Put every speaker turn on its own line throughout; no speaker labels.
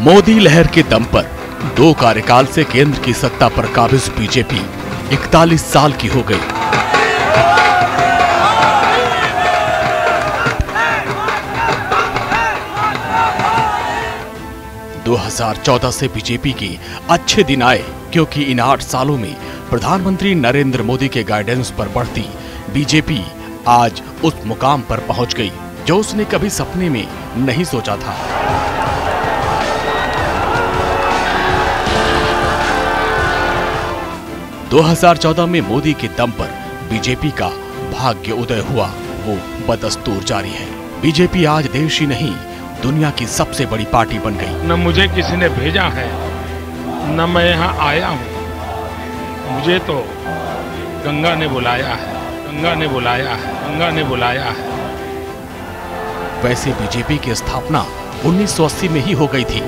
मोदी लहर के दम पर 2 कार्यकाल से केंद्र की सत्ता पर काबिज बीजेपी 41 साल की हो गई। – 2014 से बीजेपी के अच्छे दिन आए, क्योंकि इन 8 सालों में प्रधानमंत्री नरेंद्र मोदी के गाइडेंस पर बढ़ती बीजेपी आज उस मुकाम पर पहुंच गई जो उसने कभी सपने में नहीं सोचा था। – 2014 में मोदी के दम पर बीजेपी का भाग्य उदय हुआ, वो बदस्तूर जारी है। बीजेपी आज देश ही नहीं दुनिया की सबसे बड़ी पार्टी बन गई।
न मुझे किसी ने भेजा है, न मैं यहाँ आया हूँ, मुझे तो गंगा ने बुलाया है, गंगा ने बुलाया है, गंगा ने बुलाया है।
वैसे बीजेपी की स्थापना 1980 में ही हो गई थी,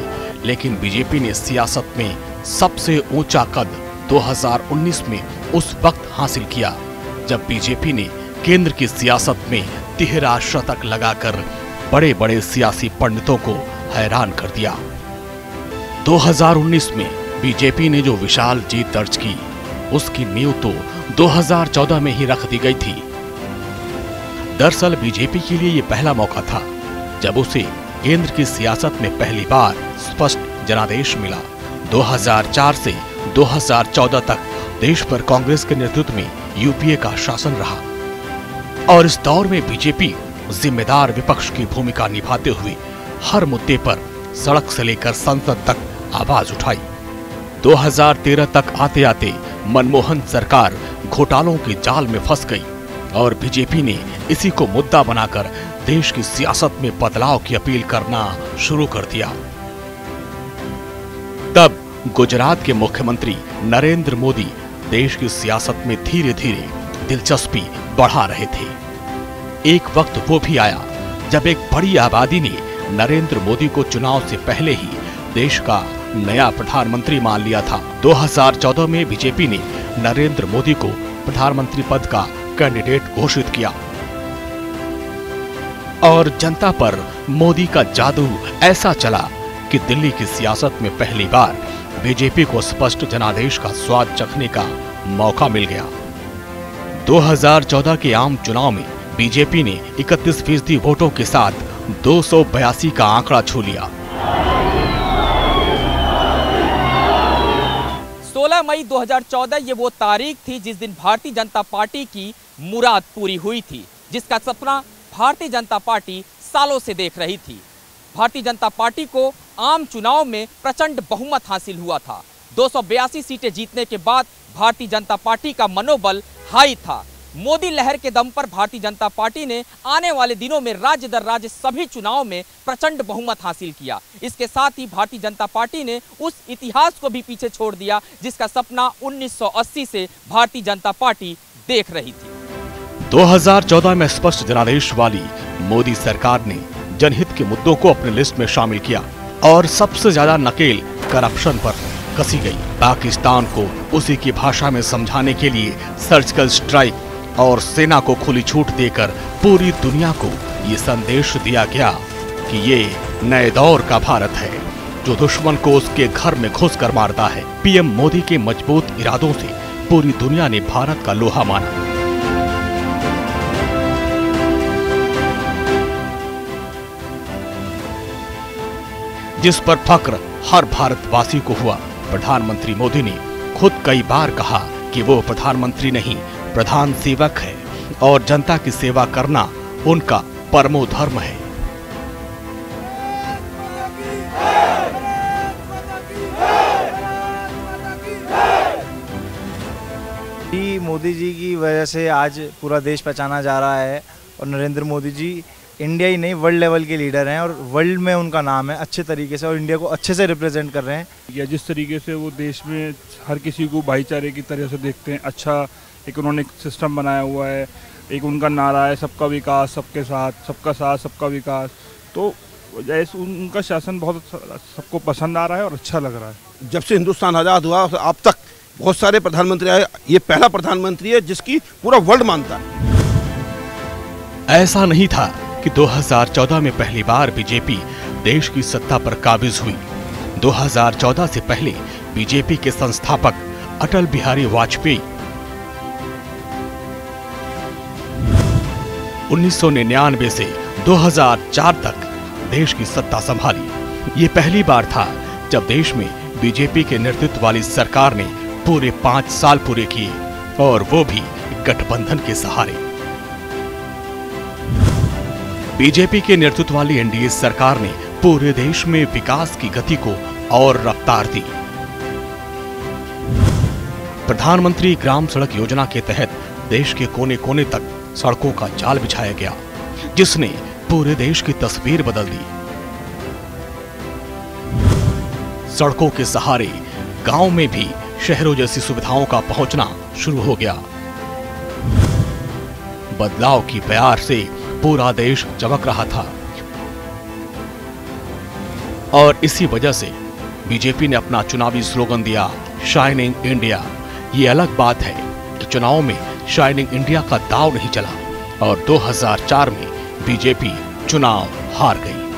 लेकिन बीजेपी ने सियासत में सबसे ऊंचा कद 2019 में उस वक्त हासिल किया जब बीजेपी ने केंद्र की सियासत में 13 शतक लगाकर बड़े बड़े सियासी पंडितों को हैरान कर दिया। 2019 में बीजेपी ने जो विशाल जीत दर्ज की, उसकी नींव तो 2014 में ही रख दी गई थी। दरअसल बीजेपी के लिए ये पहला मौका था जब उसे केंद्र की सियासत में पहली बार स्पष्ट जनादेश मिला। 2004 से 2014 तक देश पर कांग्रेस के नेतृत्व में यूपीए का शासन रहा और इस दौर में बीजेपी जिम्मेदार विपक्ष की भूमिका निभाते हुए हर मुद्दे पर सड़क से लेकर संसद तक आवाज उठाई। 2013 तक आते आते मनमोहन सरकार घोटालों के जाल में फंस गई और बीजेपी ने इसी को मुद्दा बनाकर देश की सियासत में बदलाव की अपील करना शुरू कर दिया। तब गुजरात के मुख्यमंत्री नरेंद्र मोदी देश की सियासत में धीरे धीरे दिलचस्पी बढ़ा रहे थे। एक वक्त वो भी आया जब एक बड़ी आबादी ने नरेंद्र मोदी को चुनाव से पहले ही देश का नया प्रधानमंत्री मान लिया था। 2014 में बीजेपी ने नरेंद्र मोदी को प्रधानमंत्री पद का कैंडिडेट घोषित किया और जनता पर मोदी का जादू ऐसा चला कि दिल्ली की सियासत में पहली बार बीजेपी को स्पष्ट जनादेश का स्वाद चखने का मौका मिल गया। 2014 के आम चुनाव में बीजेपी ने 31% वोटों के साथ 282 का आंकड़ा छू लिया।
16 मई 2014 ये वो तारीख थी जिस दिन भारतीय जनता पार्टी की मुराद पूरी हुई थी, जिसका सपना भारतीय जनता पार्टी सालों से देख रही थी। भारतीय जनता पार्टी को आम चुनाव में प्रचंड बहुमत हासिल हुआ था। 282 सीटें जीतने के बाद भारतीय जनता पार्टी का मनोबल हाई था। मोदी लहर के दम पर भारतीय जनता पार्टी ने आने वाले दिनों में राज्य दर राज्य सभी चुनाव में प्रचंड बहुमत हासिल किया। इसके साथ ही भारतीय जनता पार्टी ने उस इतिहास को भी पीछे छोड़ दिया जिसका सपना 1980 से भारतीय जनता पार्टी देख रही थी।
2014 में स्पष्ट जनादेश वाली मोदी सरकार ने जनहित के मुद्दों को अपने लिस्ट में शामिल किया और सबसे ज्यादा नकेल करप्शन पर कसी गई। पाकिस्तान को उसी की भाषा में समझाने के लिए सर्जिकल स्ट्राइक और सेना को खुली छूट देकर पूरी दुनिया को ये संदेश दिया गया कि ये नए दौर का भारत है जो दुश्मन को उसके घर में घुसकर मारता है। पीएम मोदी के मजबूत इरादों से पूरी दुनिया ने भारत का लोहा माना। जिस पर फक्र हर भारतवासी को हुआ। प्रधानमंत्री मोदी ने खुद कई बार कहा कि वो प्रधानमंत्री नहीं, प्रधान सेवक है और जनता की सेवा करना उनका परमो धर्म है।
मोदी जी की वजह से आज पूरा देश पहचाना जा रहा है और नरेंद्र मोदी जी इंडिया ही नहीं वर्ल्ड लेवल के लीडर हैं और वर्ल्ड में उनका नाम है अच्छे तरीके से और इंडिया को अच्छे से रिप्रेजेंट कर रहे हैं।
या जिस तरीके से वो देश में हर किसी को भाईचारे की तरह से देखते हैं, अच्छा एक उन्होंने सिस्टम बनाया हुआ है। एक उनका नारा है सबका विकास सबके साथ सबका विकास। तो जैसे उनका शासन बहुत सबको पसंद आ रहा है और अच्छा लग रहा है।
जब से हिंदुस्तान आज़ाद हुआ अब तक बहुत सारे प्रधानमंत्री आए, ये पहला प्रधानमंत्री है जिसकी पूरा वर्ल्ड मानता है।
ऐसा नहीं था कि 2014 में पहली बार बीजेपी देश की सत्ता पर काबिज हुई। 2014 से पहले बीजेपी के संस्थापक अटल बिहारी वाजपेयी 1999 से 2004 तक देश की सत्ता संभाली। ये पहली बार था जब देश में बीजेपी के नेतृत्व वाली सरकार ने पूरे 5 साल पूरे किए, और वो भी गठबंधन के सहारे। बीजेपी के नेतृत्व वाली एनडीए सरकार ने पूरे देश में विकास की गति को और रफ्तार दी। प्रधानमंत्री ग्राम सड़क योजना के तहत देश के कोने कोने तक सड़कों का जाल बिछाया गया, जिसने पूरे देश की तस्वीर बदल दी। सड़कों के सहारे गांव में भी शहरों जैसी सुविधाओं का पहुंचना शुरू हो गया। बदलाव की प्यार से पूरा देश चमक रहा था, और इसी वजह से बीजेपी ने अपना चुनावी स्लोगन दिया, शाइनिंग इंडिया। ये अलग बात है कि चुनाव में शाइनिंग इंडिया का दांव नहीं चला और 2004 में बीजेपी चुनाव हार गई।